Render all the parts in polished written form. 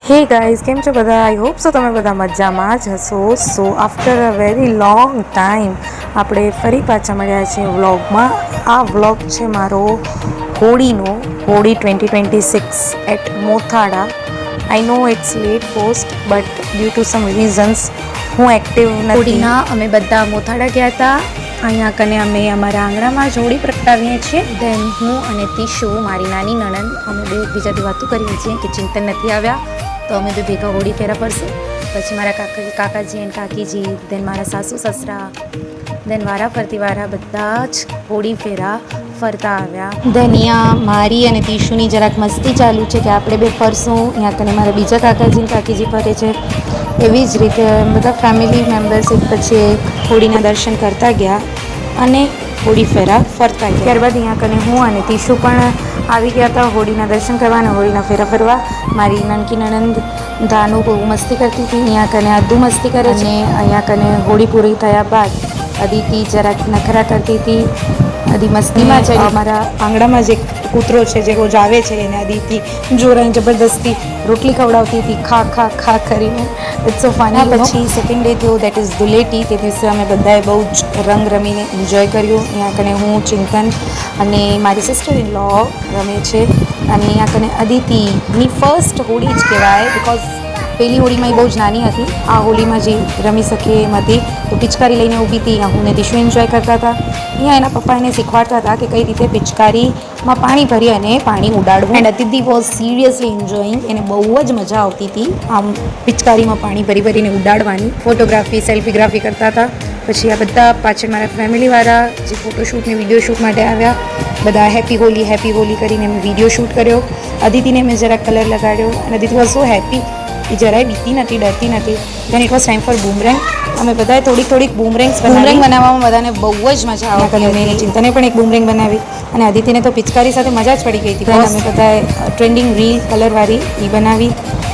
Hey guys, કેમ છો બધા? આઈ હોપ સો તમે બધા મજામાં જ હશો. So after a very long time આપણે ફરી પાછા મળ્યા છીએ વ્લોગમાં. આ વ્લોગ છે મારો હોળીનો, Holi 2026 at Mothada. I know it's late post but due to some reasons હું એક્ટિવ નથી. હોળીના અમે બધા મોથાડા ગયા હતા. અહીંયા કને અમે અમારા આંગણામાં જ હોળી પ્રગટાવીએ છીએ. દેન હું અને તીશુ, મારી નાની નણંદ, અમે બે એકબીજાથી વાતો કરીએ છીએ કે ચિંતન નથી આવ્યા તો અમે બે ભેગા હોળી ફેરા ફરશું. પછી મારા કાકાજી અને કાકીજી, દેન મારા સાસુ સસરા, દેન વારા ફરતી વારા બધા જ હોળી ફેરા ફરતા આવ્યા. દેન અહીંયા મારી અને તીશુની જરાક મસ્તી ચાલુ છે કે આપણે બે ફરશું. અહીંયા કને મારા બીજા કાકાજી અને કાકીજી ફરે છે. એવી જ રીતે બધા ફેમિલી મેમ્બર્સ એક પછી હોળીના દર્શન કરતા ગયા અને હોળી ફેરા ફરતા ગયા. ત્યારબાદ અહીંયા કને હું અને તીશુ પણ આવી ગયા હતા હોળીના દર્શન કરવા અને હોળીના ફેરા ફરવા. મારી નાનકી નણંદ ધાનુ બહુ મસ્તી કરતી હતી. અહીંયા કને અદ્ધુ મસ્તી કરે છે. અહીંયા કને હોળી પૂરી થયા બાદ અદિતિ જરાક નખરા કરતી હતી. અદી મસ્તીમાં છે. અમારા આંગણામાં જે કૂતરો છે જે રોજ આવે છે એને અદિતિ જોરાઈ જબરદસ્તી રોટલી ખવડાવતી હતી, ખા ખા ખા કરીને. It's so funny. પછી સેકન્ડ ડે થયો, દેટ ઇઝ ધૂળેટી. તે દિવસે અમે બધાએ બહુ જ રંગ રમીને એન્જોય કર્યું. અહીંયા કને હું, ચિંતન અને મારી સિસ્ટર ઇન લો રમે છે. અને અહીંયા કને અદિતિની ફર્સ્ટ હોળી જ કહેવાય, બિકોઝ પહેલી હોળીમાં એ બહુ જ નાની હતી. આ હોળીમાં જે રમી શકે એમ હતી તો પિચકારી લઈને ઊભી હતી. હું ને તીશુ એન્જોય કરતા હતા. અહીંયા એના પપ્પા એને શીખવાડતા હતા કે કઈ રીતે પિચકારીમાં પાણી ભરી અને પાણી ઉડાડવું. And Aditi was seriously enjoying. એને બહુ જ મજા આવતી હતી આમ પિચકારીમાં પાણી ભરી ભરીને ઉડાડવાની. ફોટોગ્રાફી, સેલ્ફીગ્રાફી કરતા હતા. પછી આ બધા પાછળ મારા ફેમિલીવાળા જે ફોટોશૂટ ને વિડીયો શૂટ માટે આવ્યા, બધા હેપી હોલી કરીને મેં વિડીયો શૂટ કર્યો. અદિતિને મેં જરાક કલર લગાડ્યો અને અદિતિ વોઝ સો હેપી. એ જરાય બીતી નથી, ડરતી નથી. Then it was time for boomerang. અમે બધાએ થોડીક બૂમરેંગ બનાવવામાં બધાને બહુ જ મજા આવી. મેં ચિંતને પણ એક બૂમરેંગ બનાવી અને અદિતિને તો પિચકારી સાથે મજા જ પડી ગઈ હતી. અમે બધાએ ટ્રેન્ડિંગ રીલ કલરવાળી એ બનાવી.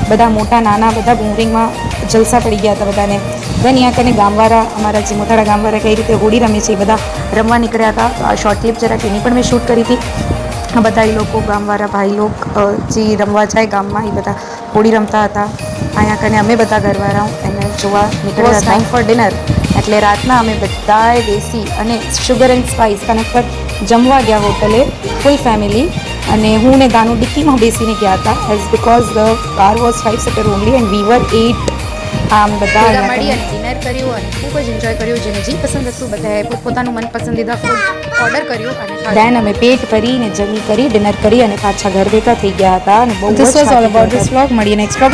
બધા મોટા નાના બધા બૂમરેંગમાં જલસા પડી ગયા હતા બધાને. દેન અહીંયા કને ગામવાળા, અમારા જે મોટાડા ગામવાળા કઈ રીતે હોળી રમે છે એ બધા રમવા નીકળ્યા હતા. આ શોર્ટ ક્લિપ જરાક એની પણ મેં શૂટ કરી હતી. આ બધા એ લોકો, ગામવાળા ભાઈ લોકો જે રમવા જાય ગામમાં, એ બધા હોળી રમતા હતા. અહીંયા કને અમે બધા ઘરવાળાઓ એને જોવા નીકળ્યા હતા. ટાઈમ ફોર ડિનર એટલે રાતના અમે બધાએ બેસી અને શુગર એન્ડ સ્પાઇસ કનેક્ટ પર જમવા ગયા હોટલે, ફૂલ ફેમિલી. અને હું ને દાનુ ડિક્કીમાં બેસીને ગયા હતા as because the car was 5 seater only and we were 8. આમ બધા મળી અને ડિનર કર્યું અને ખૂબ જ એન્જોય કર્યું. જેને જે પસંદ હતું બધાએ પોતાનું મનપસંદીદા ફૂડ ઓર્ડર કર્યું અને દેન અમે પેટ ભરીને જમી કરી, ડિનર કરી અને પાછા ઘર ભેગા થઈ ગયા હતા. અને બહુ જ ઓલ અબાઉટ ધીસ વ્લોગ. મળીએ નેક્સ્ટ વ્લોગ.